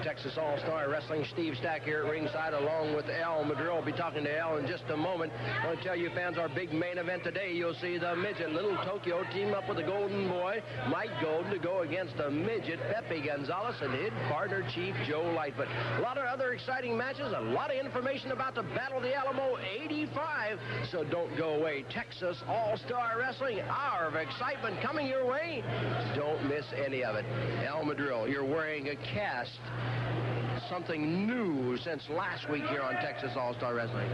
Texas All-Star Wrestling. Steve Stack here at ringside along with Al Madril. We'll be talking to Al in just a moment. I want to tell you fans, our big main event today, you'll see the midget Little Tokyo team up with the Golden Boy, Mike Golden, to go against the midget Pepe Gonzales and his partner Chief Joe Lightfoot. A lot of other exciting matches, a lot of information about the Battle of the Alamo 85. So don't go away. Texas All-Star Wrestling, hour of excitement coming your way. Don't miss any of it. Al Madril, you're wearing a cast. Something new since last week here on Texas All-Star Wrestling.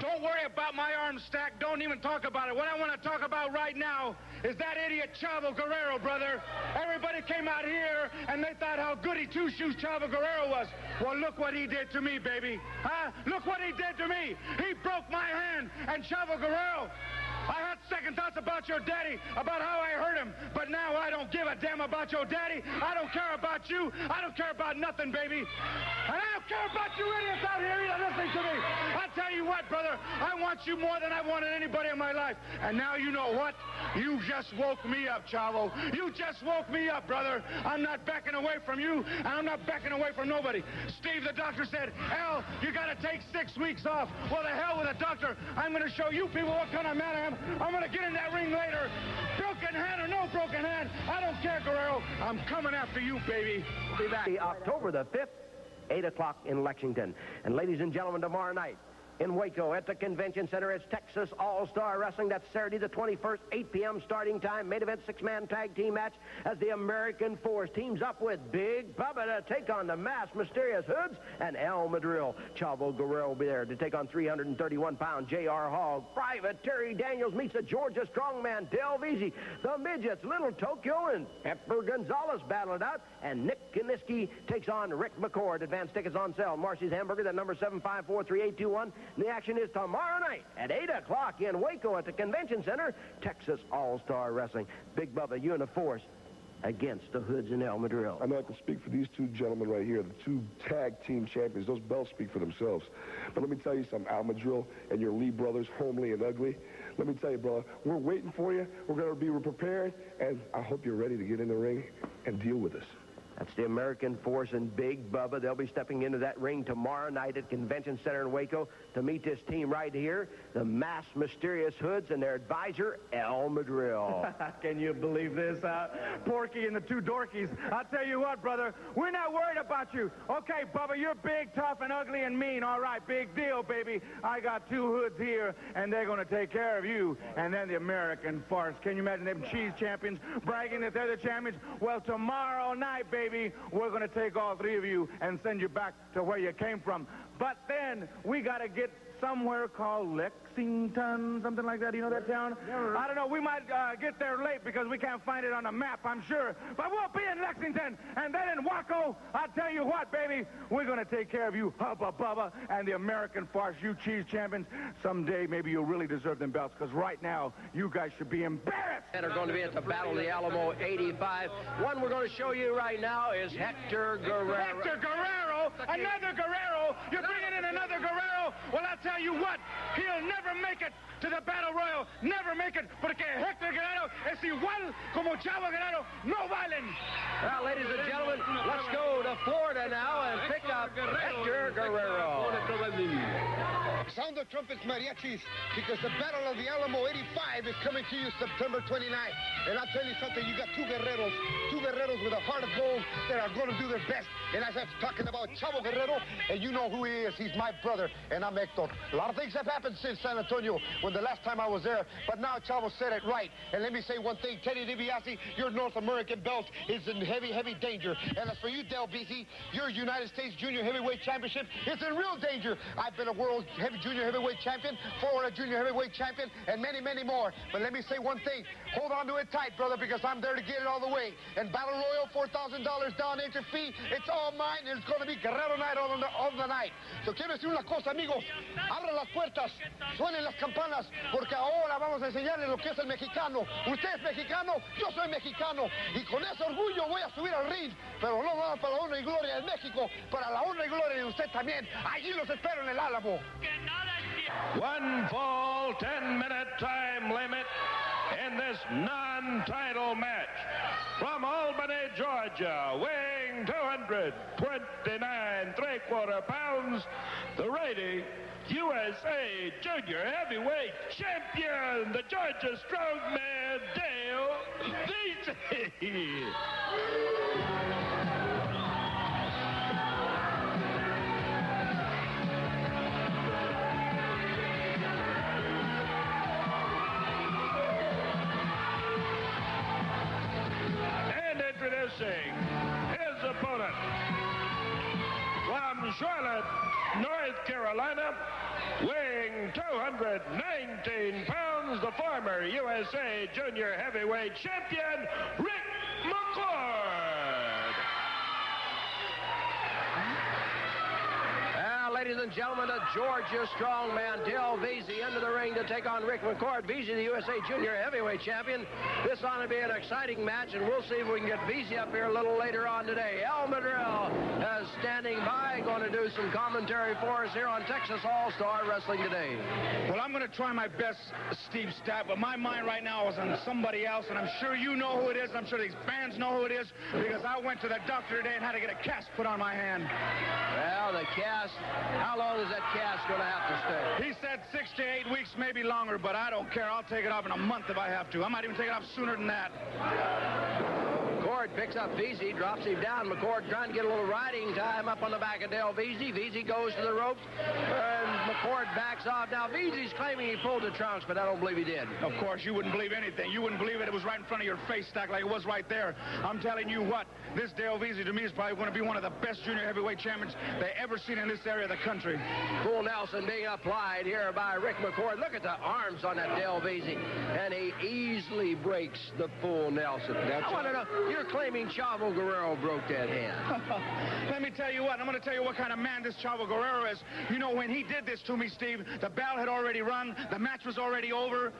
Don't worry about my arm stack. Don't even talk about it. What I want to talk about right now is that idiot Chavo Guerrero, brother. Everybody came out here and they thought how goody two-shoes Chavo Guerrero was. Well, look what he did to me, baby. Huh? Look what he did to me. He broke my hand, and Chavo Guerrero, I had second thoughts about your daddy, about how I hurt him, but now I don't give a damn about your daddy. I don't care about you. I don't care about nothing, baby. And I don't care about you idiots out here either listening to me. I tell you what, brother, I want you more than I wanted anybody in my life. And now you know what? You just woke me up, Chavo. You just woke me up, brother. I'm not backing away from you, and I'm not backing away from nobody. Steve, the doctor, said, Al, you got to take 6 weeks off. Well, the hell with the doctor. I'm going to show you people what kind of man I am. I'm going to get in that ring later. Broken hand or no broken hand, I don't care, Guerrero. I'm coming after you, baby. We'll be back October the 5th, 8 o'clock in Lexington. And ladies and gentlemen, tomorrow night in Waco at the Convention Center, it's Texas All-Star Wrestling. That's Saturday the 21st, 8 p.m. starting time. Main event 6-man tag team match as the American Force teams up with Big Bubba to take on the Masked Mysterious Hoods, and El Madril. Chavo Guerrero will be there to take on 331-pound J.R. Hogg. Private Terry Daniels meets the Georgia strongman Del Veasey. The midgets Little Tokyo and Hector Gonzales battle it out, and Nick Kiniski takes on Rick McCord. Advance tickets on sale. Marcy's Hamburger, that number 754-3821. The action is tomorrow night at 8 o'clock in Waco at the Convention Center. Texas All-Star Wrestling. Big Bubba, you and the Force against the Hoods and El Madril. I know I can speak for these two gentlemen right here, the two tag team champions. Those belts speak for themselves. But let me tell you something, Al Madril and your Lee brothers, Homely and Ugly. Let me tell you, brother, we're waiting for you. We're going to be prepared, and I hope you're ready to get in the ring and deal with us. That's the American Force and Big Bubba. They'll be stepping into that ring tomorrow night at Convention Center in Waco to meet this team right here, the Masked Mysterious Hoods and their advisor, El Madril. Can you believe this? Porky and the two dorkies. I'll tell you what, brother, we're not worried about you. Okay, Bubba, you're big, tough, and ugly and mean. All right, big deal, baby. I got two hoods here, and they're going to take care of you. And then the American Force. Can you imagine them cheese champions bragging that they're the champions? Well, tomorrow night, baby, we're going to take all three of you and send you back to where you came from. But then we got to get somewhere called Lexington, something like that. You know that town? I don't know. We might get there late because we can't find it on the map, I'm sure. But we'll be in Lexington. And then in Waco, I'll tell you what, baby, we're going to take care of you, Hubba Bubba, and the American Force, you cheese champions. Someday, maybe you'll really deserve them belts, because right now, you guys should be embarrassed. And are going to be at the Battle of the Alamo 85. One we're going to show you right now is Hector Guerrero. Hector Guerrero? Another Guerrero? You're bringing in another Guerrero? Well, I'll tell you what, he'll never make it to the Battle Royal. Never make it, porque Hector Guerrero es igual como Chavo Guerrero. No valen. Well, ladies and gentlemen, let's go to Florida now and pick up Hector Guerrero. Sound the trumpets, mariachis, because the Battle of the Alamo 85 is coming to you September 29th. And I'll tell you something, you got two Guerreros with a heart of gold that are going to do their best. And I'm talking about Chavo Guerrero, and you know who he is. He's my brother, and I'm Hector. A lot of things have happened since San Antonio when the last time I was there, but now Chavo said it right. And let me say one thing, Teddy DiBiase, your North American belt is in heavy, heavy danger. And as for you, Del Veasey, your United States Junior Heavyweight Championship is in real danger. I've been a world junior heavyweight champion, Florida junior heavyweight champion, and many, many more. But let me say one thing, hold on to it tight, brother, because I'm there to get it all the way. And Battle Royal, $4,000 down entry fee, it's all mine, and it's going to be Guerrero night on the night. So quiero decir una cosa, amigos, abran las puertas, suenen las campanas, porque ahora vamos a enseñarles lo que es el mexicano. Usted es mexicano, yo soy mexicano, y con ese orgullo voy a subir al ring, pero no nada para la honra y gloria de México, para la honra y gloria de usted también. Allí los espero en el Álamo. One full 10-minute time limit in this non-title match. from Albany, Georgia, weighing 229 3/4 pounds, the reigning USA Junior Heavyweight Champion, the Georgia Strongman, Dale Veasey. Introducing his opponent from Charlotte, North Carolina, weighing 219 pounds, the former USA Junior Heavyweight Champion, Rick McCord. Ladies and gentlemen, the Georgia strongman Dale Veasey into the ring to take on Rick McCord. Veasey, the USA Junior Heavyweight Champion. This ought to be an exciting match, and we'll see if we can get Veasey up here a little later on today. Madril is standing by, going to do some commentary for us here on Texas All-Star Wrestling today. Well, I'm going to try my best, Steve Stapp, but my mind right now is on somebody else, and I'm sure you know who it is. I'm sure these fans know who it is, because I went to the doctor today and had to get a cast put on my hand. Well, the cast, how long is that cast going to have to stay? He said 6 to 8 weeks, maybe longer, but I don't care. I'll take it off in a month if I have to. I might even take it off sooner than that. McCord picks up Veasey, drops him down. McCord trying to get a little riding time up on the back of Dale Veasey. Veasey goes to the ropes, and McCord backs off. Now, Veasey's claiming he pulled the trunks, but I don't believe he did. Of course, you wouldn't believe anything. You wouldn't believe it. It was right in front of your face, Stack, like it was right there. I'm telling you what, this Dale Veasey to me is probably going to be one of the best junior heavyweight champions they ever seen in this area of the country. Full Nelson being applied here by Rick McCord. Look at the arms on that Dale Veasey, and he easily breaks the full Nelson. I want to know, you're claiming Chavo Guerrero broke that hand. Let me tell you what, I'm going to tell you what kind of man this Chavo Guerrero is. You know, when he did this to me, Steve, the bell had already run, the match was already over.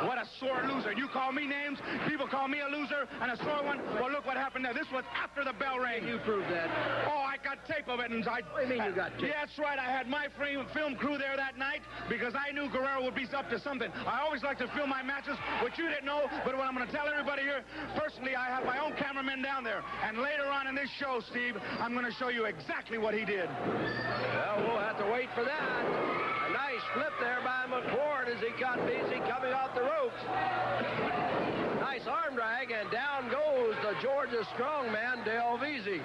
What a sore loser. You call me names, people call me a loser and a sore one. Well, look what happened there. This was after the bell rang. You proved that. Oh, I got tape of it. And what do you mean you got tape? Yeah, that's right. I had my film crew there that night because I knew Guerrero would be up to something. I always like to film my matches, which you didn't know, but what I'm going to tell everybody here, personally, I have my own cameraman down there. And later on in this show, Steve, I'm going to show you exactly what he did. Well, we'll have to wait for that. A nice flip there by McCord as he got Veasey coming off the ropes. Nice arm drag, and down goes the Georgia strongman, Dale Veasey.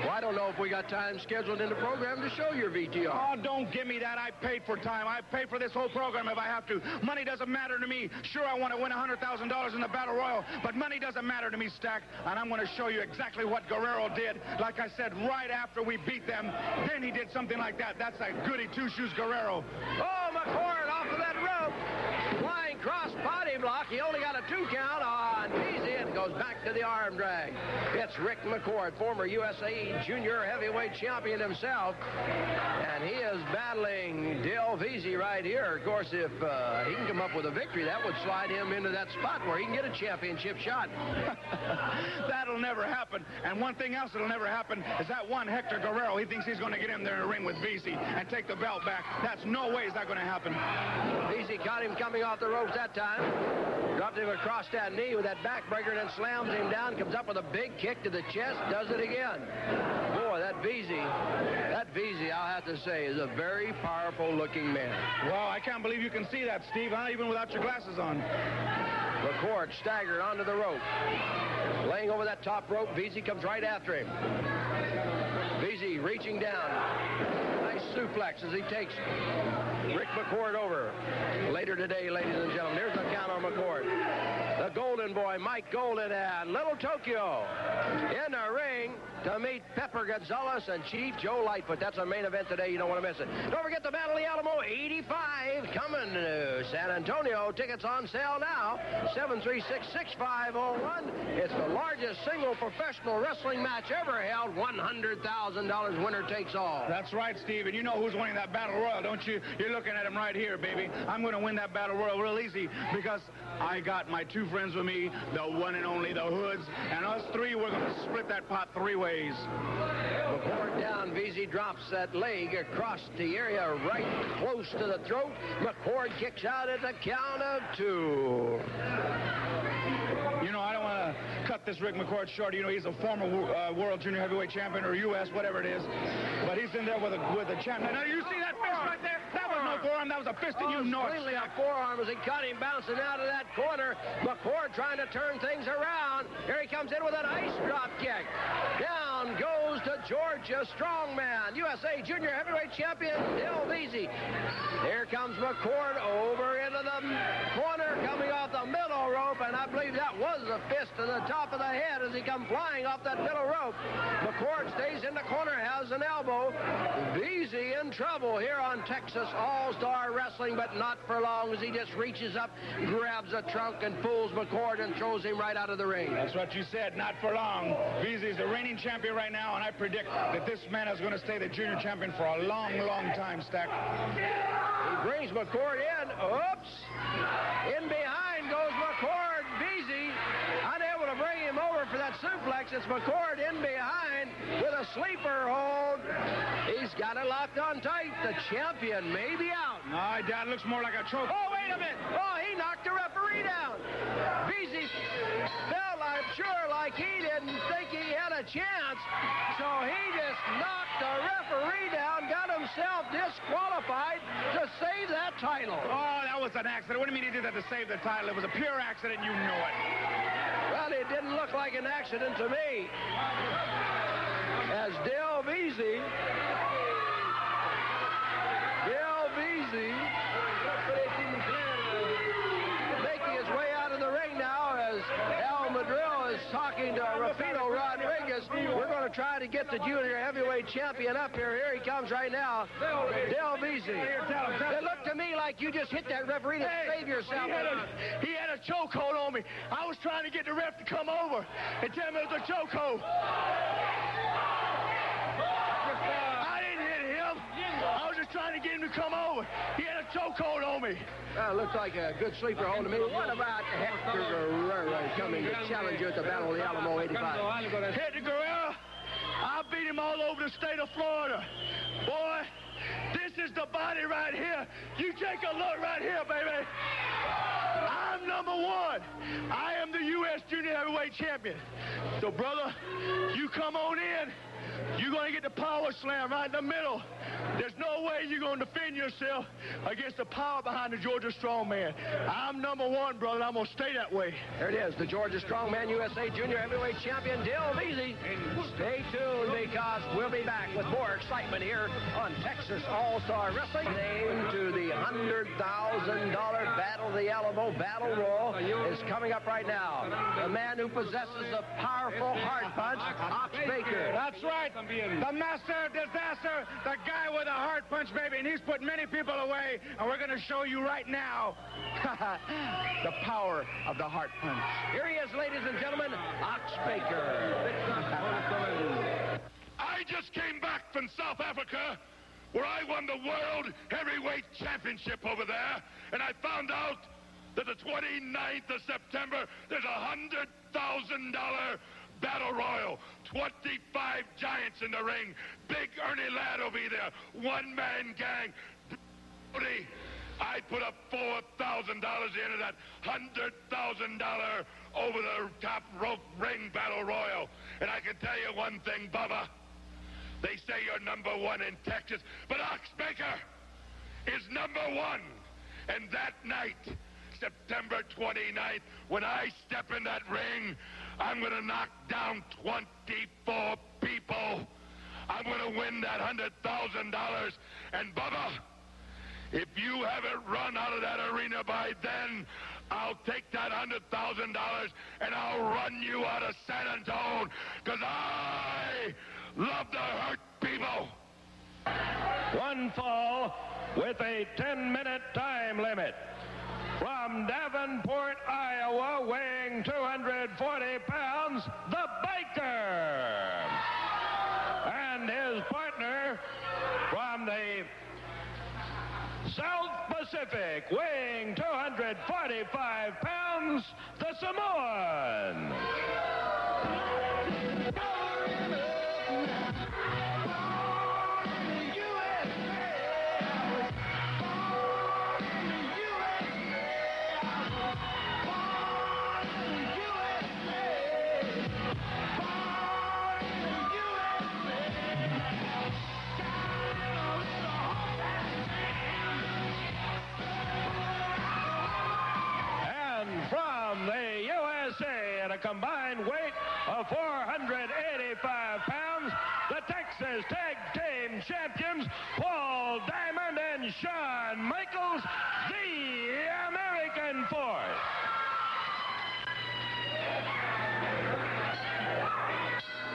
Well, I don't know if we got time scheduled in the program to show your VTR. Oh, don't give me that. I paid for time. I paid for this whole program if I have to. Money doesn't matter to me. Sure, I want to win $100,000 in the Battle Royal, but money doesn't matter to me, Stack. And I'm going to show you exactly what Guerrero did. Like I said, right after we beat them, then he did something like that. That's a goody two-shoes Guerrero. Oh, McCord off of that rope. Flying cross body block. He only got a 2 count on Veasey and goes back to the arm drag. It's Rick McCord, former USA Junior Heavyweight Champion himself. And he is battling Dale Veasey right here. Of course, if he can come up with a victory, that would slide him into that spot where he can get a championship shot. That'll never happen. And one thing else that'll never happen is that one Hector Guerrero, he thinks he's going to get in there in the ring with Veasey and take the belt back. That's no way is that going to happen. Veasey got him coming off the ropes that time. Dropped him across that knee with that backbreaker and then slams him down. Comes up with a big kick to the chest. Does it again. Boy, that Veasey, I'll have to say, is a very powerful-looking man. Well, I can't believe you can see that, Steve, huh? Even without your glasses on. McCord staggered onto the rope. Laying over that top rope, Veasey comes right after him. Veasey reaching down. Nice suplex as he takes Rick McCord over. Later today, ladies and gentlemen, here's the count on McCord. The Golden Boy, Mike Golden, and Little Tokyo in the ring to meet Pepper Gonzales and Chief Joe Lightfoot. That's our main event today. You don't want to miss it. Don't forget the Battle of the Alamo 85 coming to San Antonio. Tickets on sale now. 736-6501. It's the largest single professional wrestling match ever held. $100,000 winner takes all. That's right, Steve. And you know who's winning that Battle Royal, don't you? You're looking at him right here, baby. I'm going to win that Battle Royal real easy because I got my 2 friends with me, the one and only, the Hoods, and us 3, we're going to split that pot 3 ways. McCord down, Veasey drops that leg across the area right close to the throat. McCord kicks out at the count of 2. You know, I don't want to to cut this Rick McCord short. You know, he's a former world junior heavyweight champion, or U.S., whatever it is. But he's in there with a champion. Now, you see that fist right there? That was no forearm. That was a fist, and you know it. Clearly a forearm as he cut him bouncing out of that corner. McCord trying to turn things around. Here he comes in with an ice drop kick. Down goes to Georgia strongman, USA junior heavyweight champion, Veasey. Here comes McCord over into the corner, coming off the middle rope, and I believe that was a fist to the top of the head as he comes flying off that middle rope. McCord stays in the corner, has an elbow. Veasey in trouble here on Texas All-Star Wrestling, but not for long as he just reaches up, grabs a trunk, and pulls McCord and throws him right out of the ring. That's what you said, not for long. Veasey's the reigning champion right now, and I predict that this man is going to stay the junior champion for a long, long time, Stack. He brings McCord in. Oops. In behind goes McCord. Veasey unable to bring him over for that suplex. It's McCord in behind with a sleeper hold. He's got it locked on tight. The champion may be out. No, that looks more like a choke. Oh, wait a minute. Oh, he knocked the referee down. Veasey felt, I'm sure, like he didn't think he had a chance. So he just knocked the referee down, got himself disqualified to save that title. Oh, that was an accident. What do you mean he did that to save the title? It was a pure accident. You know it. Well, it didn't look like an accident to me. As Veasey making his way out of the ring now as Madril is talking to Rafino Rodriguez. We're going to try to get the junior heavyweight champion up here. Here he comes right now, Veasey. It looked to me like you just hit that referee to save yourself. He had a chokehold on me. I was trying to get the ref to come over and tell me it was a chokehold. I didn't hit him. I was just trying to get him to come over. He had a chokehold on me. Well, looks like a good sleeper hold to me. What about Hector Guerrero coming to challenge you at the Battle of the Alamo 85? Hector Guerrero, I beat him all over the state of Florida. Boy, this is the body right here. You take a look right here, baby. I'm number one. I am the U.S. Junior Heavyweight Champion. So, brother, you come on in. You're going to get the power slam right in the middle. There's no way you're going to defend yourself against the power behind the Georgia Strongman. I'm number one, brother, and I'm going to stay that way. There it is, the Georgia Strongman USA Junior Heavyweight Champion, Veasey. Stay tuned because we'll be back with more excitement here on Texas All-Star Wrestling. Named to the $100,000 Battle of the Alamo Battle Royal is coming up right now. The man who possesses a powerful hard punch, Ox Baker. That's right. The master of disaster, the guy with a hard punch, baby, and he's put many people away, and we're going to show you right now the power of the heart punch. Here he is, ladies and gentlemen, Ox Baker. I just came back from South Africa, where I won the World Heavyweight Championship over there, and I found out that the 29th of September, there's a $100,000 Battle Royal, 25 giants in the ring. Big Ernie Ladd will be there. One-man gang. I put up $4,000 into that $100,000 over-the-top rope ring Battle Royal. And I can tell you one thing, Bubba. They say you're number one in Texas, but Ox Baker is number one. And that night, September 29th, when I step in that ring, I'm going to knock down 24 people. I'm going to win that $100,000. And Bubba, if you haven't run out of that arena by then, I'll take that $100,000 and I'll run you out of San Antonio, because I love to hurt people. One fall with a 10-minute time limit. From Davenport, Iowa, weighing 240 pounds, the Biker. And his partner from the South Pacific, weighing 245 pounds, the Samoan. combined weight of 485 pounds, the Texas Tag Team Champions, Paul Diamond and Shawn Michaels, the American Force.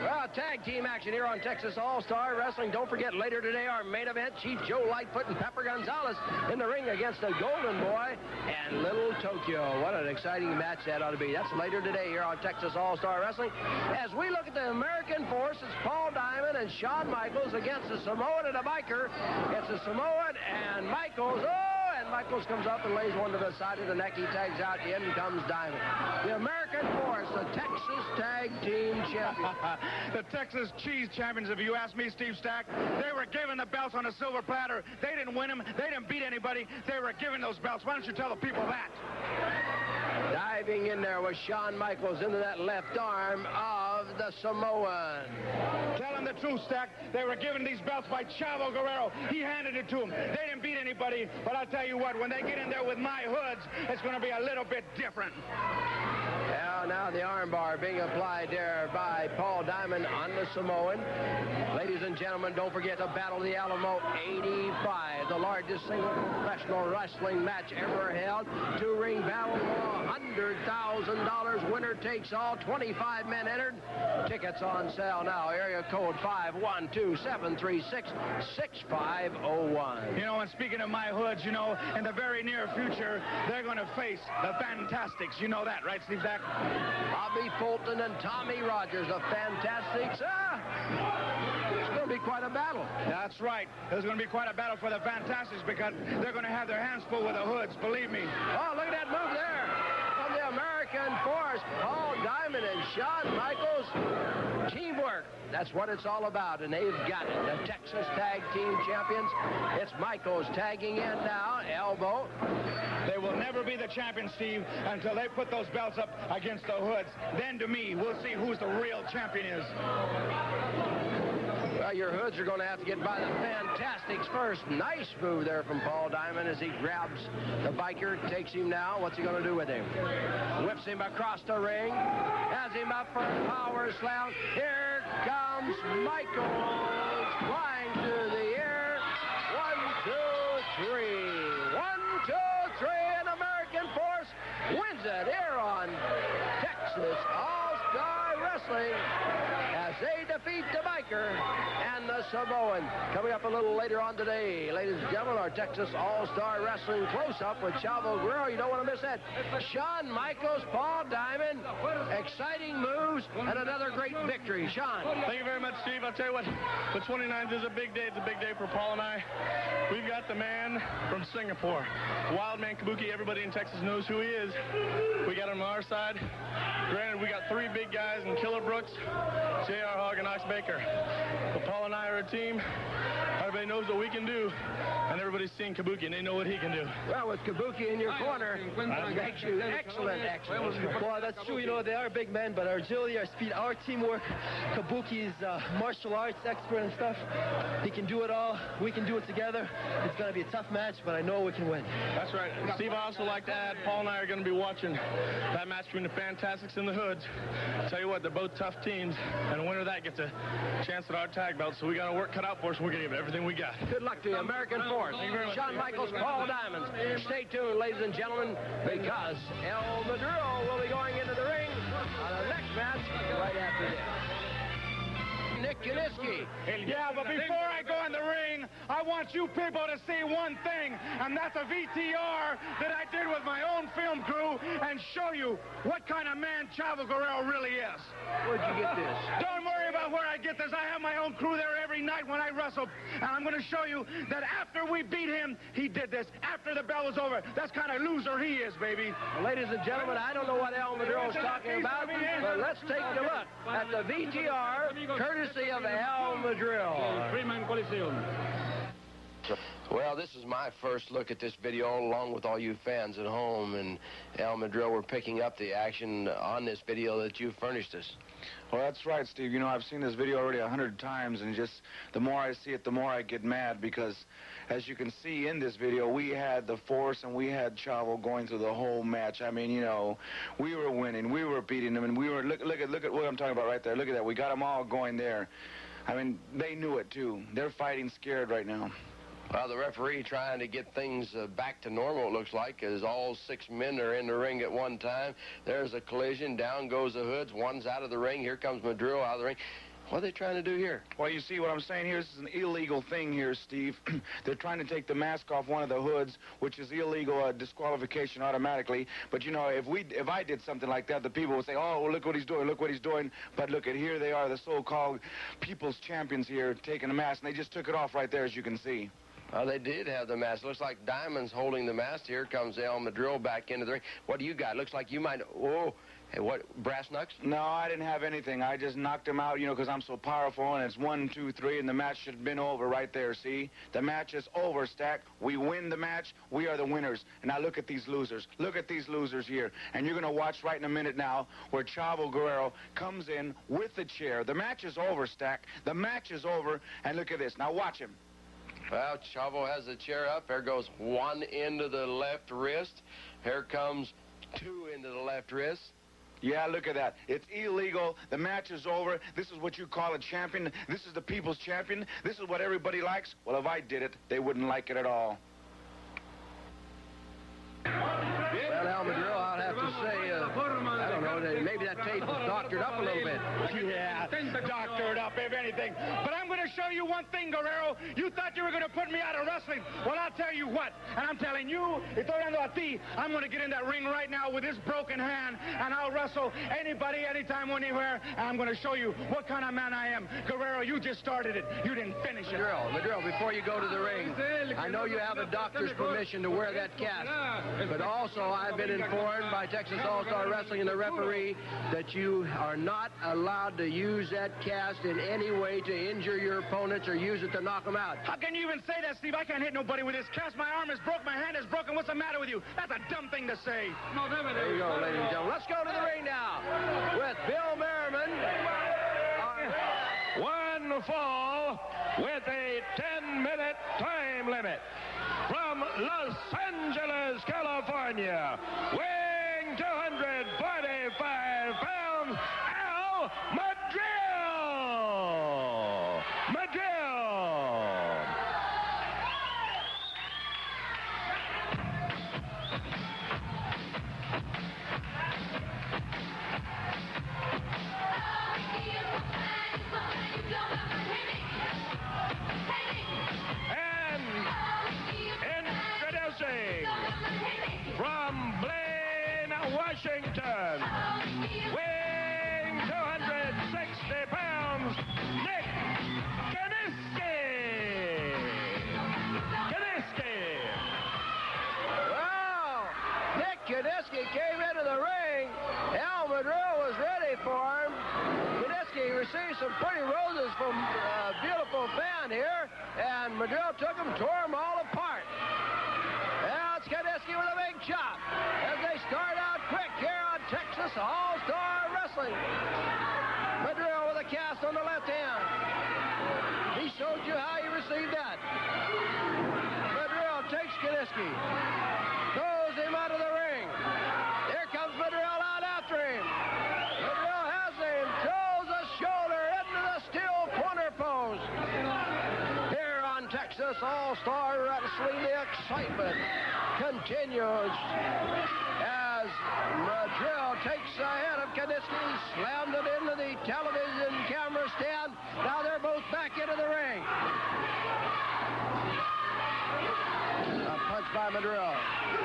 Well, tag team action here on Texas All-Star Wrestling. Don't forget, later today, our main event, Chief Joe Lightfoot and Pepper Gonzales in the ring against the Golden Boy and Little Tokyo. What an exciting match that ought to be. That's later today here on Texas All-Star Wrestling. As we look at the American Force, it's Paul Diamond and Shawn Michaels against the Samoan and a biker. It's the Samoan and Michaels. And Michaels comes up and lays one to the side of the neck. He tags out. The end comes Diamond. The American Force, the Texas Tag Team Champions. The Texas Cheese Champions, if you ask me, Steve Stack. They were given the belts on a silver platter. They didn't win them. They didn't beat anybody. They were given those belts. Why don't you tell the people that? Diving in there was Shawn Michaels into that left arm of the Samoan. Tell them the truth, Stack. They were given these belts by Chavo Guerrero. He handed it to them. They didn't beat anybody, but I'll tell you what, when they get in there with my hoods, it's going to be a little bit different. Now the armbar being applied there by Paul Diamond on the Samoan. Ladies and gentlemen, don't forget the Battle of the Alamo 85, the largest single professional wrestling match ever held. Two-ring battle, $100,000. Winner takes all. 25 men entered. Tickets on sale now. Area code 512-736-6501. You know, and speaking of my hoods, you know, in the very near future, they're going to face the Fantastics. You know that, right, Steve Zach? Bobby Fulton and Tommy Rogers, the Fantastics. It's going to be quite a battle. That's right. There's going to be quite a battle for the Fantastics because they're going to have their hands full with the hoods, believe me. Oh, look at that move there from the American Force. Paul Diamond and Shawn Michaels. Teamwork. That's what it's all about, and they've got it. The Texas Tag Team Champions. It's Michaels tagging in now. Elbow. They will never be the champion, Steve, until they put those belts up against the hoods. Then, to me, we'll see who's the real champion is. Well, your hoods are going to have to get by the Fantastics first. Nice move there from Paul Diamond as he grabs the biker, takes him now. What's he going to do with him? Whips him across the ring, has him up for a power slam. Here comes Michaels flying through the air. 1, 2, 3. 1, 2, 3. An American Force wins it here on Texas All-Star Wrestling as they defeat the biker and the Samoan. Coming up a little later on today, ladies and gentlemen, our Texas All-Star Wrestling close-up with Chavo Guerrero. You don't want to miss that. Shawn Michaels, Paul Diamond, exciting moves, and another great victory. Shawn. Thank you very much, Steve. I'll tell you what, the 29th is a big day. It's a big day for Paul and I. We've got the man from Singapore, Wild Man Kabuki. Everybody in Texas knows who he is. We got him on our side. Granted, we got three big guys in Killer Brooks, J.R. Hogg, and Ox Baker. But Paul and I are a team. Everybody knows what we can do, and everybody's seen Kabuki, and they know what he can do. Well, with Kabuki in your corner, excellent. Well, that's true. You know, they are big men, but our agility, our speed, our teamwork. Kabuki's martial arts expert and stuff. He can do it all. We can do it together. It's going to be a tough match, but I know we can win. That's right. Steve, I also like to add, Paul and I are going to be watching that match between the Fantastics and the Hoods. Tell you what, they're both tough teams, and a winner of that gets a chance at our tag belt, so we got our work cut out for us, and we're going to give everything we got. Good luck to you, American Force. Shawn Michaels, Paul Diamond. Stay tuned, ladies and gentlemen, because El Madril will be going into the ring on the next match right after this. Nick Kiniski. Yeah, but before I go in the ring, I want you people to see one thing, and that's a VTR that I did with my own film crew and show you what kind of man Chavo Guerrero really is. Where'd you get this? Don't worry about where I get this. I have my own crew there every night when I wrestle, and I'm going to show you that after we beat him, he did this. After the bell was over, that's kind of loser he is, baby. Well, ladies and gentlemen, I don't know what El Madril is talking about, but let's take a look at the VTR, courtesy of El Madril. Freeman Coliseum. Well, this is my first look at this video, along with all you fans at home, and Al Madril, we're picking up the action on this video that you furnished us. Well, that's right, Steve. You know, I've seen this video already 100 times, and just the more I see it, the more I get mad, because as you can see in this video, we had the force and we had Chavo going through the whole match. I mean, you know, we were winning, we were beating them, and we were, look at what I'm talking about right there. Look at that. We got them all going there. I mean, they knew it, too. They're fighting scared right now. Well, the referee trying to get things back to normal, it looks like, as all 6 men are in the ring at one time. There's a collision. Down goes the hoods. One's out of the ring. Here comes Madril out of the ring. What are they trying to do here? Well, you see what I'm saying here? This is an illegal thing here, Steve. They're trying to take the mask off one of the hoods, which is illegal, disqualification automatically. But, you know, if I did something like that, the people would say, oh, well, look what he's doing, look what he's doing. But look, here they are, the so-called people's champions here, taking the mask, and they just took it off right there, as you can see. They did have the mask. Looks like Diamond's holding the mask. Here comes El Madril back into the ring. What do you got? Looks like you might... Oh, hey, what, brass knucks? No, I didn't have anything. I just knocked him out, you know, because I'm so powerful, and it's 1, 2, 3, and the match should have been over right there, see? The match is over, Stack. We win the match. We are the winners. And now look at these losers. Look at these losers here. And you're going to watch right in a minute now where Chavo Guerrero comes in with the chair. The match is over, Stack. The match is over, and look at this. Now watch him. Well, Chavo has the chair up. There goes one into the left wrist. Here comes two into the left wrist. Yeah, look at that. It's illegal. The match is over. This is what you call a champion. This is the people's champion. This is what everybody likes. Well, if I did it, they wouldn't like it at all. Well, Al Madril, I'll have to say, I don't know, maybe that tape was doctored up a little bit. Yeah, doctored up, if anything. But I'm going to show you one thing, Guerrero. You thought you were going to put me out of wrestling. Well, I'll tell you what. And I'm telling you, I'm going to get in that ring right now with this broken hand, and I'll wrestle anybody, anytime, anywhere. And I'm going to show you what kind of man I am. Guerrero, you just started it. You didn't finish it. Madril, before you go to the ring, I know you have a doctor's permission to wear that cast. But also, I've been informed by Texas All-Star Wrestling and the referee that you are not allowed to use that cast in any way to injure your opponents or use it to knock them out. How can you even say that, Steve? I can't hit nobody with this cast. My arm is broke. My hand is broken. What's the matter with you? That's a dumb thing to say. There you go, ladies and gentlemen. Let's go to the ring now with Bill Merriman. One fall with a 10-minute time limit. From Los Angeles, California, weighing 245 pounds, Al Madril! From Blaine, Washington, weighing 260 pounds, Nick Kiniski! Wow! Nick Kiniski came into the ring. Al Madril was ready for him. Kiniski received some pretty roses from a beautiful fan here, and Madril took them, tore them all apart. Kiniski with a big chop as they start out quick here on Texas All-Star Wrestling. Madril with a cast on the left hand. He showed you how he received that. Madril takes Kiniski, throws him out of the ring. Here comes Madril out after him. Madril has him, throws a shoulder into the steel corner post. Here on Texas All-Star Wrestling, the excitement continues as Madril takes the head of Kiniski, slammed it into the television camera stand. Now they're both back into the ring. A punch by Madril.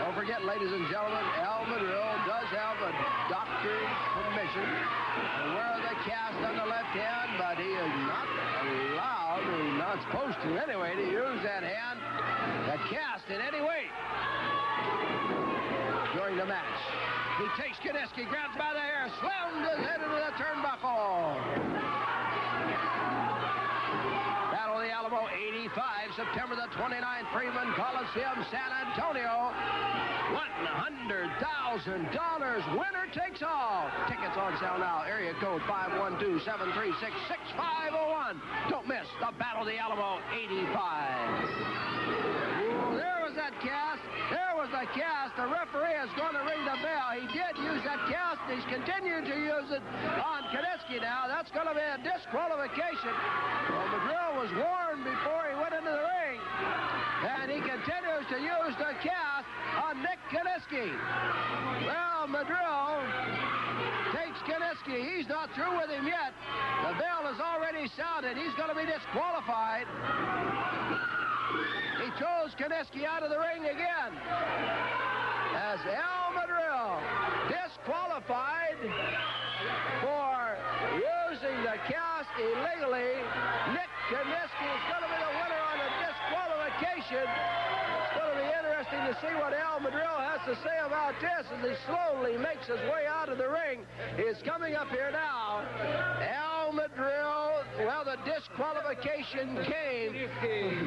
Don't forget, ladies and gentlemen, Al Madril does have a doctor's permission to wear the cast on the left hand, but he is not allowed, or not supposed to anyway, to use that hand, the cast in any way during the match. He takes Kiniski, grabs by the hair, slams his head into the turnbuckle. Battle of the Alamo 85, September the 29th, Freeman, Coliseum, San Antonio. $100,000. Winner takes all. Tickets on sale now. Area code 512-736-6501. Don't miss the Battle of the Alamo 85. There was that cast. There was the cast. The referee is going to ring the bell. He did use that cast. He's continuing to use it on Kiniski now. That's going to be a disqualification. Well, Madril was warned before he went into the ring. And he continues to use the cast on Nick Kiniski. Well, Madril takes Kiniski. He's not through with him yet. The bell is already sounded. He's going to be disqualified. He throws Kiniski out of the ring again. As Al Madril disqualified for using the cast illegally. Nick Kiniski is going to be the winner on a disqualification. It's going to be interesting to see what Al Madril has to say about this as he slowly makes his way out of the ring. He's coming up here now. Al Madril, well, the disqualification came.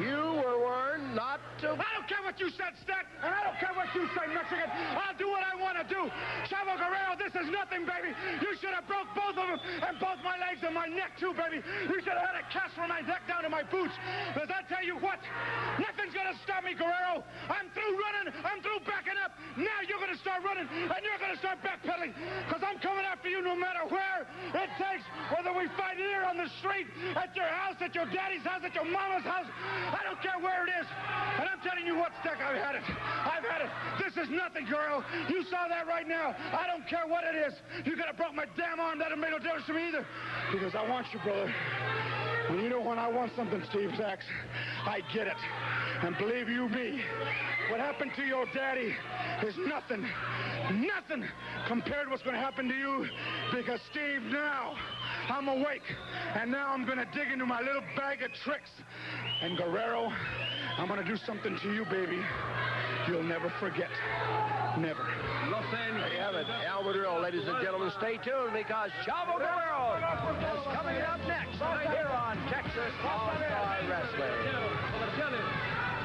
You were warned not to... I don't care what you said, Stack, and I don't care what you say, Mexican. I'll do what I want to do. Chavo Guerrero, this is nothing, baby. You should have broke both of them and both my legs and my neck, too, baby. You should have had a cast from my neck down to my boots. Does that tell you what? Nothing's going to stop me, Guerrero. I'm through running. I'm through backing up. Now you're going to start running, and you're going to start backpedaling, because I'm coming after you no matter where it takes, whether we fight here on the street, at your house, at your daddy's house, at your mama's house. I don't care where it is. And I'm telling you what, Stack, I've had it. I've had it. This is nothing, Guerrero. You saw that right now. I don't care what it is. You could have broke my damn arm. That made no difference to me either. Because I want you, brother. And you know when I want something, Steve Sachs, I get it. And believe you me, what happened to your daddy is nothing compared to what's going to happen to you. Because, Steve, now I'm awake, and now I'm going to dig into my little bag of tricks. And, Guerrero, I'm going to do something to you, baby. You'll never forget. Never. There you have it. Al Madril, ladies and gentlemen, stay tuned because Chavo Guerrero is coming up next right here on Texas All-Star Wrestling.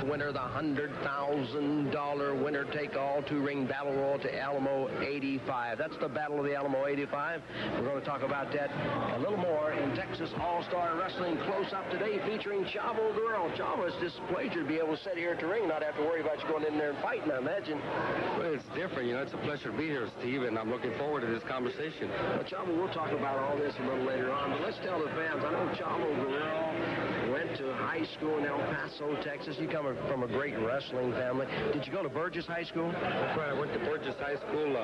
Winner, the $100,000 winner-take-all two-ring battle royal to Alamo 85. That's the Battle of the Alamo 85. We're going to talk about that a little more in Texas All-Star Wrestling close-up today featuring Chavo Guerrero. Chavo, it's just a pleasure to be able to sit here at the ring, not have to worry about you going in there and fighting, I imagine. Well, it's different. You know, it's a pleasure to be here, Steve, and I'm looking forward to this conversation. Well, Chavo, we'll talk about all this a little later on, but let's tell the fans. I know Chavo Guerrero went to high school in El Paso, Texas. You come from a great wrestling family. Did you go to Burgess High School? That's right. I went to Burgess High School.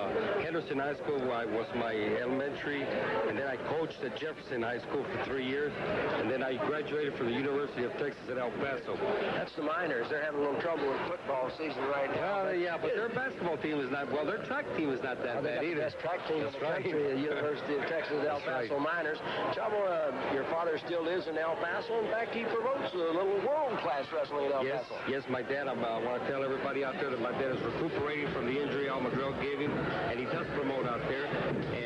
Henderson High School was my elementary, and then I coached at Jefferson High School for 3 years, and then I graduated from the University of Texas at El Paso. That's the minors. They're having a little trouble with football season right now. Yeah, but their basketball team is not, well, their track team is not that bad either. Best track team in the country, the University of Texas El Paso Miners. Chavo, your father still lives in El Paso. In fact, he promotes a little world-class wrestling in El Paso. Yes, my dad, I want to tell everybody out there that my dad is recuperating from the injury Al Madril gave him, and he does promote out there,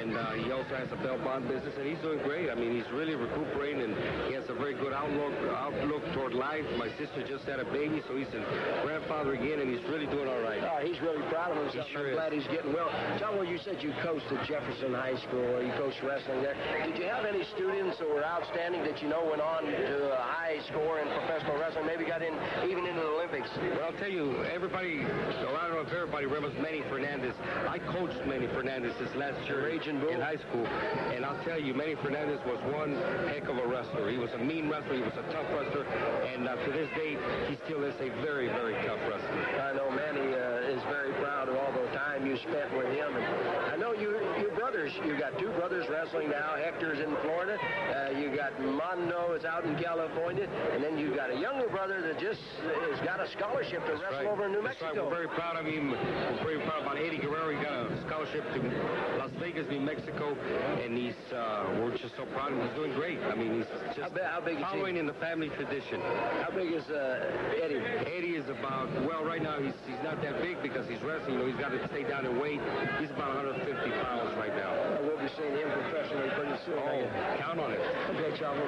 and he also has a bail bond business, and he's doing great. I mean, he's really recuperating, and he has a very good outlook toward life. My sister just had a baby, so he's a grandfather again, and he's really doing all right. He's really proud of himself. He sure I'm glad he's getting well. Chavo, you said you coached at Jefferson High School, or you coached wrestling there. Did you have any students who were outstanding that you know went on to a high score in professional wrestling, maybe got in even into the Olympics? Well, I'll tell you, everybody, well, I don't know if everybody remembers Manny Fernandez. I coached Manny Fernandez this last year in high school, and I'll tell you, Manny Fernandez was one heck of a wrestler. He was a mean wrestler. He was a tough wrestler, and to this day, he still is a very, very tough wrestler. I know Manny is very proud of all the time you spent with him. And I know your brothers, you got two brothers wrestling now. Hector's in Florida. You got Mondo is out in California, and then you got a younger brother that just has got a scholarship to wrestle over in New Mexico. That's right. We're very proud of him. We're very proud about Eddie Guerrero. He got a scholarship to Las Vegas, New Mexico, and we're just so proud of him. He's doing great. I mean, he's just how big following in the family tradition. How big is Eddie? Eddie is about, well, right now he's not that big because he's wrestling. You know, he's got to stay down in weight. He's about 150 pounds right now. We'll be seeing him professionally pretty soon. to it. Oh, count on it. Okay, Chavo,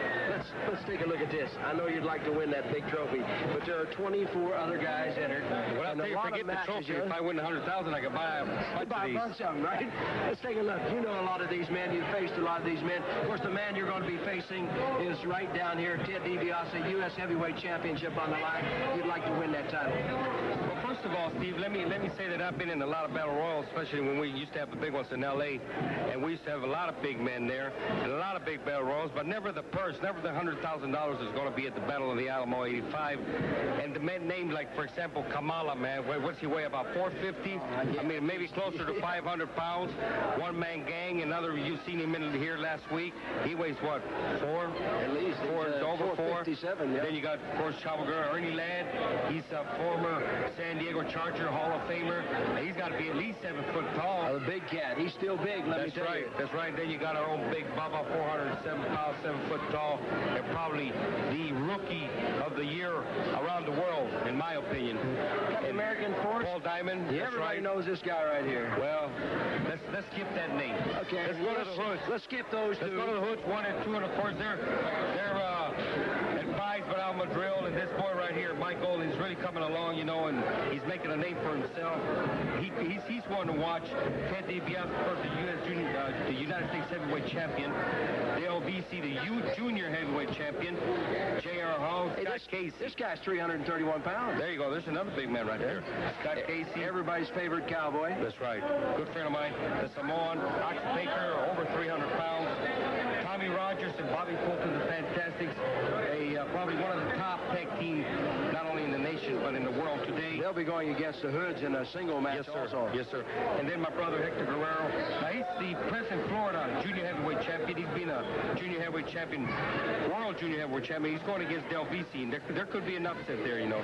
let's take a look at this. I know you'd like to win that big trophy, but there are 24 other guys entered. Well, I'll tell you, forget the trophy. If I win 100,000, I could buy a bunch of these. Right? Let's take a look. You know a lot of these men. You've faced a lot of these men. Of course, the man you're going to be facing is right down here, Ted DiBiase, U.S. Heavyweight Championship on the line. You'd like to win that title. Well, first of all, Steve, let me say that I've been in a lot of battle royals, especially when we used to have the big ones in L.A., and we used to have a lot of big men there, and a lot of big battle royals, but never the purse, never the $100,000 is going to be at the Battle of the Alamo 85. And the men named, like, for example, Kamala, man, what's he weigh, about 450? I mean, maybe closer to 500 pounds. One-man gang, another, you've seen him in here last week. He weighs, what, 4? At least. Over 4. Yeah. Then you got, of course, Chavo Guerrero, Ernie Ladd. He's a former San Diego Charger Hall of Famer. He's got to be at least 7 foot tall. A big cat. He's still big, let me tell you. That's right. Then you got our own big Bubba, 407 pounds, 7 foot tall, and probably the rookie of the year around the world, in my opinion. American Force. Paul Diamond. Yeah, everybody knows this guy right here. Well, let's skip that name. Okay. Let's go to the hoods. Let's skip those two. Let's go to the hoods, 1 and 2, and of course they're advised by Madril, and this boy right here, Michael, is really coming along, you know, and he's making a name for himself. He's one to watch. Ted DiBiase, of course, the United States Heavyweight Champion. Dale Veasey, the Junior Heavyweight Champion. J.R. Hogg, Scott Casey. This guy's 331 pounds. There you go. There's another big man right there. Scott Casey. Everybody's favorite cowboy. That's right. Good friend of mine. The Samoan, Ox Baker, over 300 pounds. Tommy Rogers and Bobby Fulton, the Fantastics. Probably one of the top tag teams, not only in the nation, but in the world today. They'll be going against the Hoods in a single match also. Yes, sir. And then my brother, Hector Guerrero. Now, he's the present Florida Junior Heavyweight Champion. He's been a Junior Heavyweight Champion, World Junior Heavyweight Champion. He's going against Del Veasey, and there could be an upset there, you know.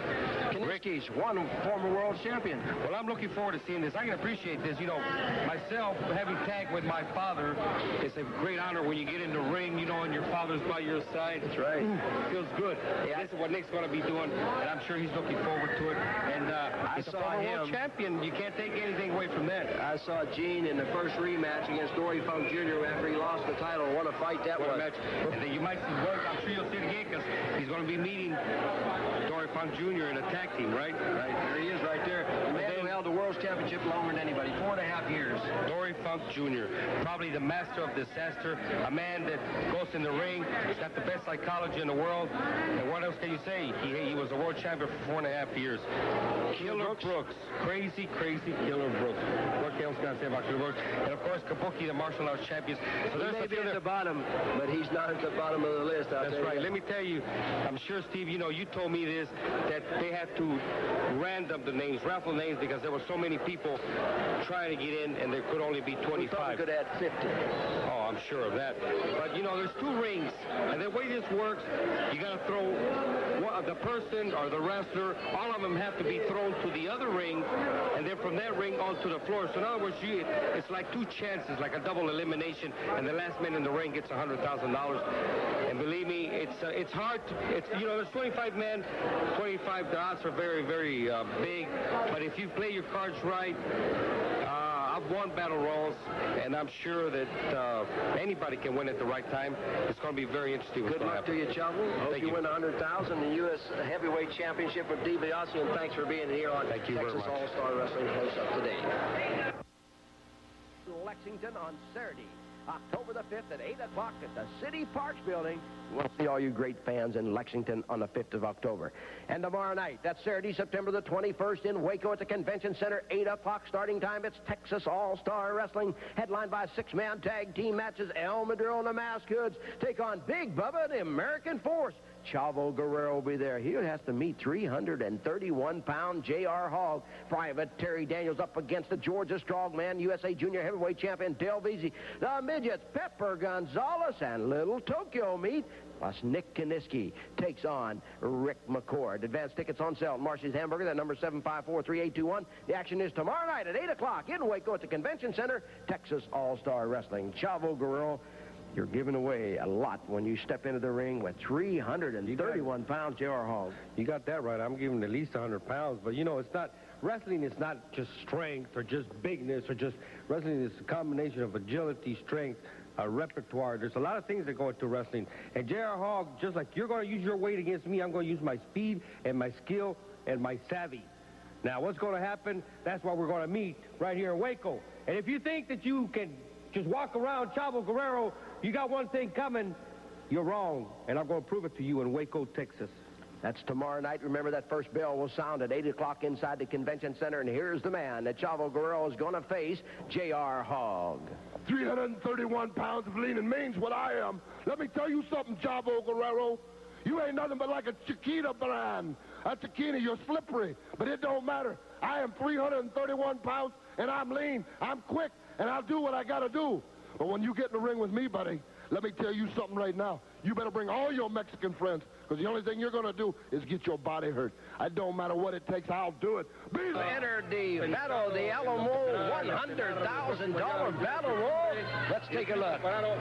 Kiniski's one former world champion. Well, I'm looking forward to seeing this. I can appreciate this. You know, myself, having tagged with my father, it's a great honor when you get in the ring, you know, and your father's by your side. That's right. It feels good. Yeah, this is what Nick's going to be doing, and I'm sure he's looking forward to it. And I saw him. World champion. You can't take anything away from that. I saw Gene in the first rematch against Dory Funk Jr. after he lost the title. What a fight that was. Match. And then you might see, I'm sure you'll see it again, because he's going to be meeting Dory Funk Jr. in a tag team, right? Right. There he is right there. The man who held the World Championship longer than anybody, 4.5 years. Dory Funk Jr., probably the master of disaster, a man that goes in the ring, he's got the best psychology in the world, and what else can you say? He was a world champion for 4.5 years. Killer Brooks. Crazy Killer Brooks. What else can I say about Killer Brooks? And of course, Kabuki, the martial arts champions. So he may be at the bottom, but he's not at the bottom of the list. That's right. Let me tell you, I'm sure, Steve, you know, you told me this, that they had to random the names, raffle names, because there were so many people trying to get in, and there could only be 25. We thought we could add 50. Oh, I'm sure of that. But, you know, there's 2 rings, and the way this works, you got to throw the person or the wrestler, all of them have to be thrown to the other ring, and then from that ring onto the floor. So in other words, it's like 2 chances, like a double elimination, and the last man in the ring gets $100,000. And believe me, it's hard. You know, there's 25 men, 25. The odds are very, very big. But if you play your cards right, I've won battle royals, and I'm sure that anybody can win at the right time. It's going to be very interesting. Good luck to you, Chavo. Hope you win $100,000, the U.S. Heavyweight Championship with DiBiase, and thanks for being here on Texas All-Star Wrestling Close-Up today. Lexington on Saturday, October the 5th at 8 o'clock at the City Parks Building. We'll see all you great fans in Lexington on the 5th of October. And tomorrow night, that's Saturday, September the 21st in Waco at the Convention Center, 8 o'clock starting time. It's Texas All-Star Wrestling, headlined by 6-man tag team matches. El Madril and the Masked Hoods take on Big Bubba, the American Force. Chavo Guerrero will be there. He has to meet 331-pound J.R. Hogg. Private Terry Daniels up against the Georgia Strongman, USA Junior Heavyweight Champion Del Veasey. The midgets, Pepper Gonzales and Little Tokyo meet. Plus, Nick Kiniski takes on Rick McCord. Advance tickets on sale at Marcy's Hamburger. That number 754-3821. The action is tomorrow night at 8 o'clock in Waco at the Convention Center, Texas All-Star Wrestling. Chavo Guerrero, you're giving away a lot when you step into the ring with 331 pounds J.R. Hogg. You got that right. I'm giving at least 100 pounds. But, you know, it's not... Wrestling is not just strength or just bigness or just... Wrestling is a combination of agility, strength, repertoire. There's a lot of things that go into wrestling. And J.R. Hogg, just like you're going to use your weight against me, I'm going to use my speed and my skill and my savvy. Now, what's going to happen, that's why we're going to meet right here in Waco. And if you think that you can just walk around Chavo Guerrero, you got one thing coming, you're wrong. And I'm going to prove it to you in Waco, Texas. That's tomorrow night. Remember, that first bell will sound at 8 o'clock inside the convention center. And here's the man that Chavo Guerrero is going to face, J.R. Hogg. 331 pounds of lean and mean's what I am. Let me tell you something, Chavo Guerrero. You ain't nothing but like a Chiquita brand. A Chiquita, you're slippery, but it don't matter. I am 331 pounds, and I'm lean. I'm quick, and I'll do what I got to do. But when you get in the ring with me, buddy, let me tell you something right now. You better bring all your Mexican friends, because the only thing you're going to do is get your body hurt. It don't matter what it takes, I'll do it. Be there. Enter the Battle of the Alamo $100,000 Battle Royal. Let's take a look. Well,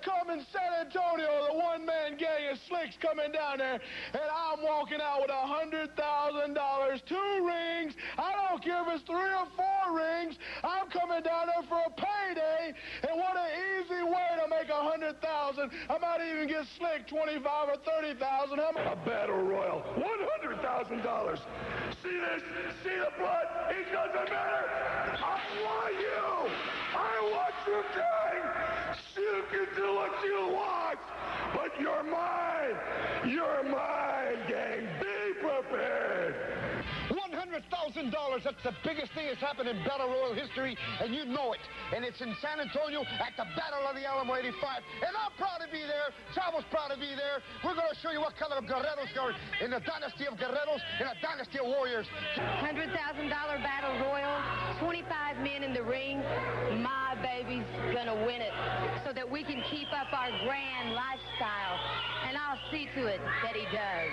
come in San Antonio, the one-man gang of slicks coming down there, and I'm walking out with $100,000, 2 rings. I don't care if it's 3 or 4 rings. I'm coming down there for a payday, and what an easy way to make $100,000. I might even get slick 25 or 30,000. A battle royal, $100,000. See this? See the blood? It doesn't matter. I want you. I want you, gang. You can do what you want, but you're mine. You're mine, gang. Be prepared. $100,000. That's the biggest thing that's happened in Battle Royal history, and you know it. And it's in San Antonio at the Battle of the Alamo 85. And I'm proud to be there. Chavo's proud to be there. We're going to show you what color of Guerreros are in the dynasty of Guerreros and a dynasty of warriors. $100,000 Battle Royal, 25 men in the ring. My baby's going to win it so that we can keep up our grand lifestyle. And I'll see to it that he does.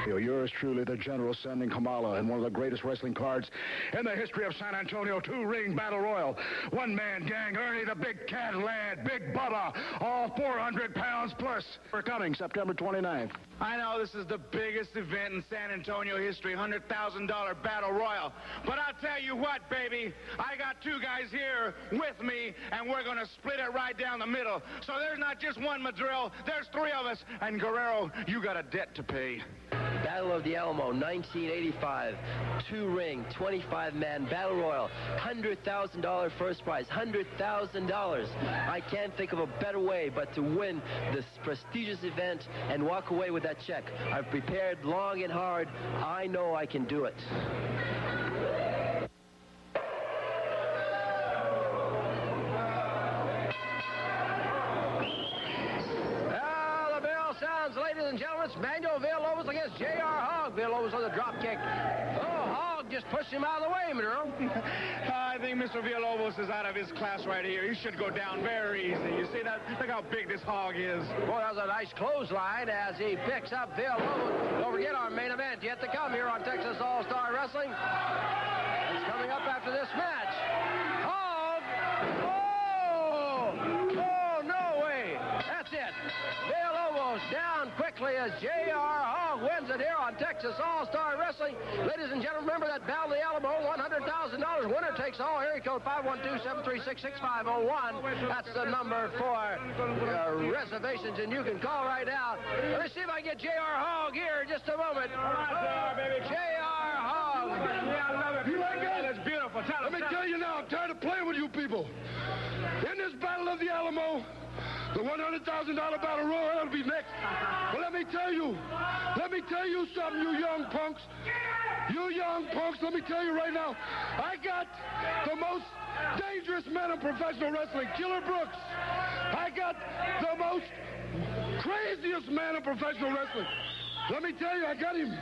Yours truly, the General sending Kamala in one of the greatest wrestling cards in the history of San Antonio. 2-ring Battle Royal. One-man gang, Ernie the Big Cat Lad, Big Bubba, all 400 pounds plus. We're coming September 29th. I know this is the biggest event in San Antonio history, $100,000 Battle Royal. But I'll tell you what, baby, I got 2 guys here with me, and we're going to split it right down the middle. So there's not just one Madril, there's 3 of us. And Guerrero, you got a debt to pay. Battle of the Alamo, 1985, 2-ring, 25-man Battle Royal, $100,000 first prize, $100,000. I can't think of a better way but to win this prestigious event and walk away with that check. I've prepared long and hard. I know I can do it. Ladies and gentlemen, it's Manuel Villalobos against J.R. Hogg. Villalobos on the drop kick. Oh, Hogg just pushed him out of the way, Madril. I think Mr. Villalobos is out of his class right here. He should go down very easy. You see that? Look how big this Hogg is. Boy, that was a nice clothesline as he picks up Villalobos. Don't forget our main event yet to come here on Texas All-Star Wrestling. It's coming up after this match. Hogg! Oh, no way. That's it. Villalobos down quickly as J.R. Hogg wins it here on Texas All-Star Wrestling. Ladies and gentlemen, remember that Battle of the Alamo, $100,000. Winner takes all. Area code 512-736-6501. That's the number for reservations, and you can call right now. Let me see if I can get J.R. Hogg here in just a moment. J.R. Hogg. You like that? That's beautiful. Let me tell you now, I'm tired of playing with you people. In this Battle of the Alamo, the $100,000 Battle Royal will be next. But let me tell you something, you young punks. You young punks, let me tell you right now, I got the most dangerous man in professional wrestling, Killer Brooks. I got the most craziest man in professional wrestling. Let me tell you, I got him.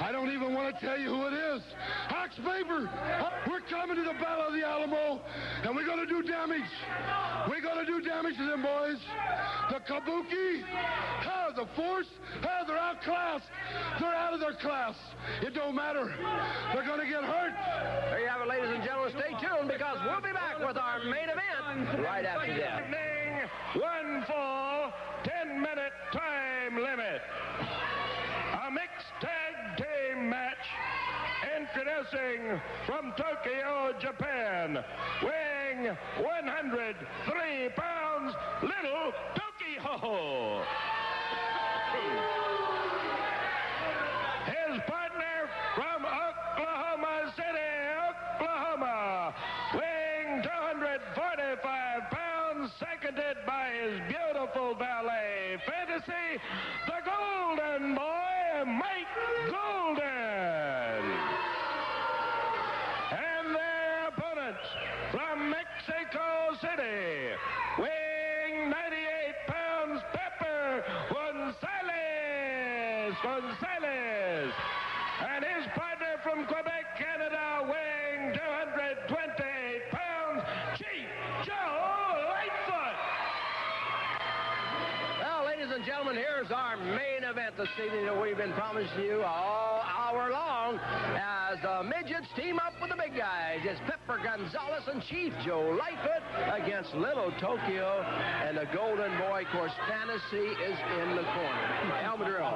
I don't even want to tell you who it is. Ox Vapor. We're coming to the Battle of the Alamo, and we're going to do damage. We're going to do damage to them boys. The Kabuki, the Force, they're outclassed. They're out of their class. It don't matter. They're going to get hurt. There you have it, ladies and gentlemen. Stay tuned because we'll be back with our main event right after that. One full 10-minute time limit. A mixed tag team match. Introducing from Tokyo, Japan, weighing weighing 103 pounds, Little Tokyo. His partner from Oklahoma City, Oklahoma, weighing 245 pounds, seconded by his beautiful valet, Fantasy, the Golden Boy, Mike Golden. And their opponents from Mexico City, weighing 98 pounds, Pepper Gonzales. And his partner from Quebec, Canada, weighing 228 pounds, Chief Joe Lightfoot. Well, ladies and gentlemen, here's our main event this evening that we've been promising you all hour long as the midgets team up with the big guys. It's Pepper Gonzales and Chief Joe Lightfoot against Little Tokyo and the Golden Boy. Of course, Fantasy is in the corner. Madril.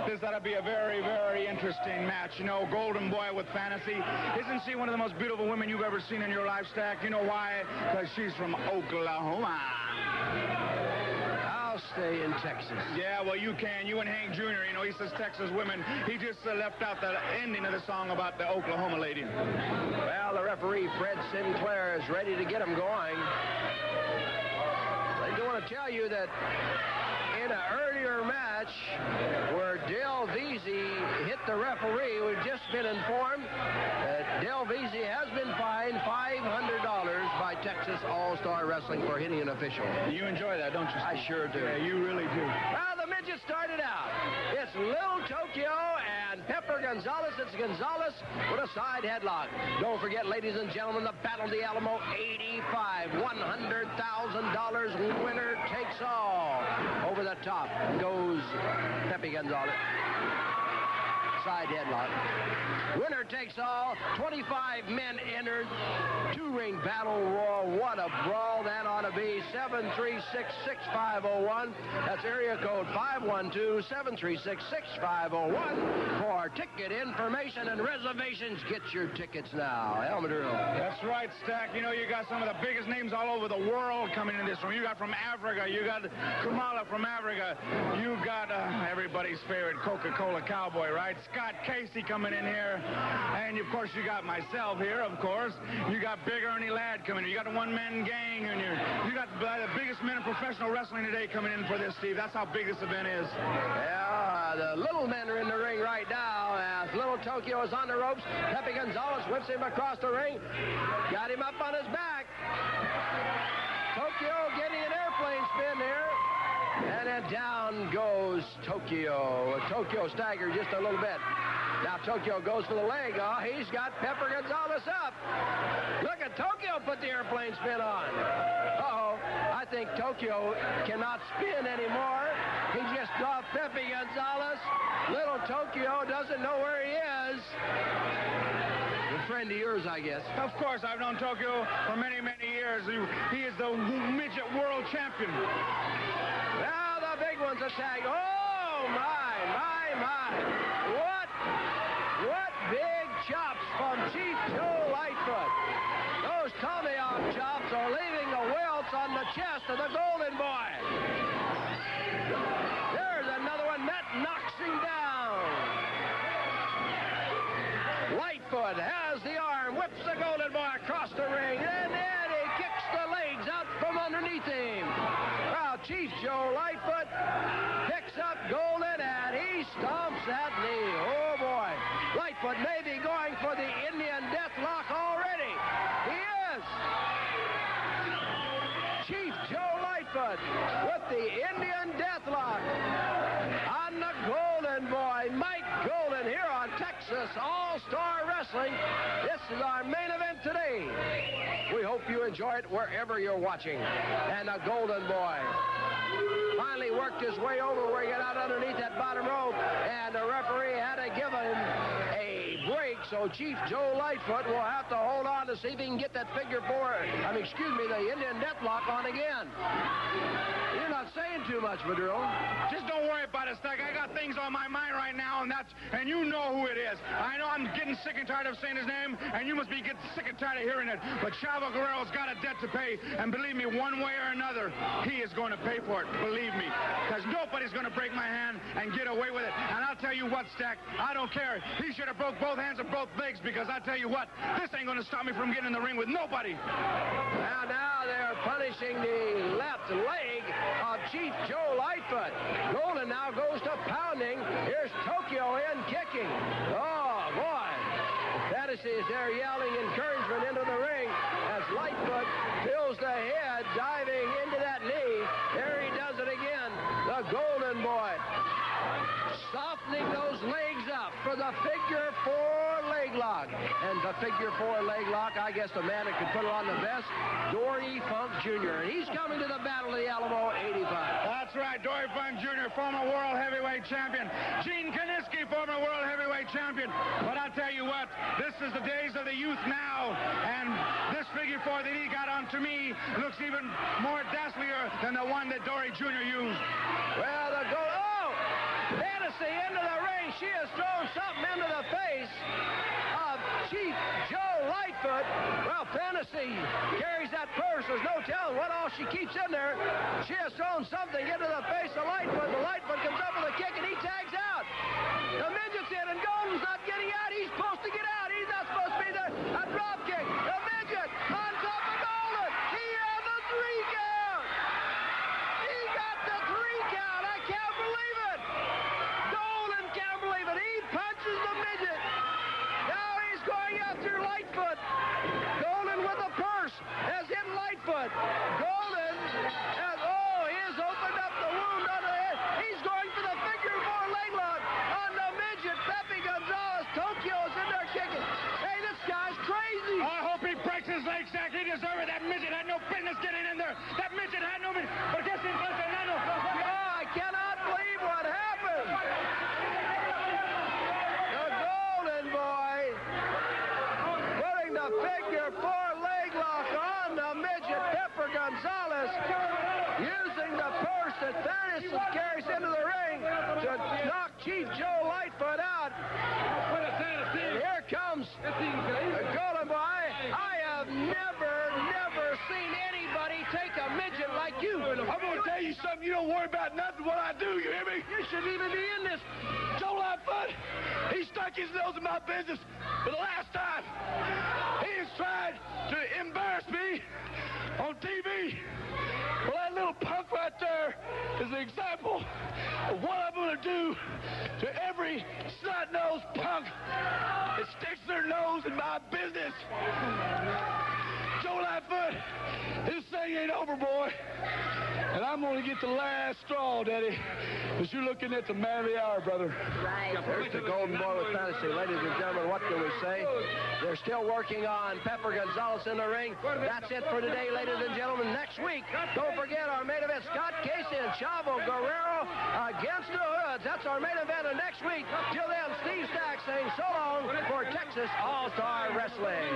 This ought to be a very, very interesting match. You know, Golden Boy with Fantasy. Isn't she one of the most beautiful women you've ever seen in your life, Stack? You know why? Because she's from Oklahoma. I'll stay in Texas. Yeah, well, you can. You and Hank Jr., you know, he says Texas women. He just left out the ending of the song about the Oklahoma lady. Well, the referee, Fred Sinclair, is ready to get him going. I do want to tell you that in an earlier match where Veasey hit the referee, we've just been informed that Veasey has been fined $500 by Texas All-Star Wrestling for hitting an official. You enjoy that, don't you, Steve? I sure do. Yeah, you really do. Well, the midget started out. It's Little Tokyo and Pepper Gonzales. It's Gonzales with a side headlock. Don't forget, ladies and gentlemen, the Battle of the Alamo 85. $100,000 winner takes all. Over the top goes Pepe Gonzales. Side headlock. Winner takes all. 25 men entered. Two-ring battle royal. What a brawl that ought to be. 736-6501. That's area code 512-736-6501 for ticket information and reservations. Get your tickets now. Madril. That's right, Stack. You know, you got some of the biggest names all over the world coming in this room. You got from Africa. You got Kamala from Africa. You got everybody's favorite Coca-Cola Cowboy, right? Scott Casey coming in here. And, of course, you got myself here, of course. You got Big Ernie Ladd coming in. You got the one-man gang in here. You got the biggest men in professional wrestling today coming in for this, Steve. That's how big this event is. Yeah, the little men are in the ring right now as Little Tokyo is on the ropes. Pepe Gonzales whips him across the ring. Got him up on his back. Tokyo getting an airplane spin here. And then down goes Tokyo. Tokyo staggered just a little bit. Now Tokyo goes for the leg. Oh, he's got Pepper Gonzales up. Look at Tokyo put the airplane spin on. Uh-oh. I think Tokyo cannot spin anymore. He just off Pepe Gonzales. Little Tokyo doesn't know where he is. A friend of yours, I guess. Of course, I've known Tokyo for many, many years. He is the midget world champion. Now the big one's attack. Oh, my. What big chops from Chief Joe Lightfoot. Those tomahawk chops are leaving the welts on the chest of the Golden Boy. There's another one that knocks him down. Lightfoot has the arm, whips the Golden Boy across the ring, and then he kicks the legs out from underneath him. Well, Chief Joe Lightfoot picks up Golden, and he stomps that knee. Oh, boy. Lightfoot may be going for the Indian death lock already. He is. Chief Joe Lightfoot with the Indian death lock on the Golden Boy, Mike Golden, here on Texas All-Star Wrestling. This is our main event today. We hope you enjoy it wherever you're watching. And the Golden Boy finally worked his way over where he got out underneath that bottom rope, and the referee had to give him a break, so Chief Joe Lightfoot will have to hold on to to see if he can get that figure four, the Indian deathlock on again. You're not saying too much, Madril. Just don't worry about it, Stack. I got things on my mind right now, and you know who it is. I know I'm getting sick and tired of saying his name, and you must be getting sick and tired of hearing it. But Chavo Guerrero's got a debt to pay, and believe me, one way or another, he is going to pay for it. Believe me, because nobody's going to break my hand and get away with it. And I'll tell you what, Stack, I don't care. He should have broke both hands and both legs, because I tell you what, this ain't going to stop me from getting in the ring with nobody. Now they're punishing the left leg of Chief Joe Lightfoot. Golden now goes to pounding. Here's Tokyo in kicking. Oh, boy. The fantasies there yelling encouragement into the ring as Lightfoot fills the head, diving into that knee. There he does it again. The Golden Boy. Softening those legs up for the figure four leg lock. And the figure four leg lock, I guess the man that could put it on the best, Dory Funk Jr. And he's coming to the Battle of the Alamo 85. That's right, Dory Funk Jr., former world heavyweight champion. Gene Kiniski, former world heavyweight champion. But I'll tell you what, this is the days of the youth now. And this figure four that he got on to me looks even more dazzlier than the one that Dory Jr. used. Well, Fantasy into the ring. She has thrown something into the face of Chief Joe Lightfoot. Well, Fantasy carries that purse. There's no telling what all she keeps in there. She has thrown something into the face of Lightfoot. The Lightfoot comes up with a kick and he tags out. The midget's in and Golden's not getting out. He's supposed to get out. He's not supposed to be there. A drop kick. The midget on top of Golden. He has a 3 count. He got the 3 count. I can't believe it. Can't believe it. He punches the midget. Now he's going after Lightfoot. Golden with a purse has hit Lightfoot. Golden has, he has opened up the wound on the head. He's going for the figure four leg lock on the midget. Pepe Gonzales. Tokyo's in there kicking. Hey, this guy's crazy. I hope he breaks his leg, Stack. He deserved it. That midget had no business getting in there. That midget had no business. I cannot believe what happened. Figure four leg lock on the midget Pepper Gonzales, using the purse that Fantasy carries into the ring to knock Chief Joe Lightfoot out. Here comes the Golden Boy. I have never seen anybody take a midget like you. I'm going to tell you something. You don't worry about nothing what I do. You hear me? You shouldn't even be in this. Joe Lightfoot, he stuck his nose in my business for the last time. He has tried to embarrass me on TV. Well, that little punk right there is an example of what I'm going to do to every snot-nosed punk that sticks their nose in my business. Joe Lightfoot, this thing ain't over, boy. And I'm going to get the last straw, Daddy, because you're looking at the man of the hour, brother. Right. There's the Golden Boy with Fantasy. Ladies and gentlemen, what can we say? They're still working on Pepper Gonzales in the ring. That's it for today, ladies and gentlemen. Next week, don't forget our main event, Scott Casey and Chavo Guerrero against the Hoods. That's our main event of next week. Till then, Steve Stack saying so long for Texas All-Star Wrestling.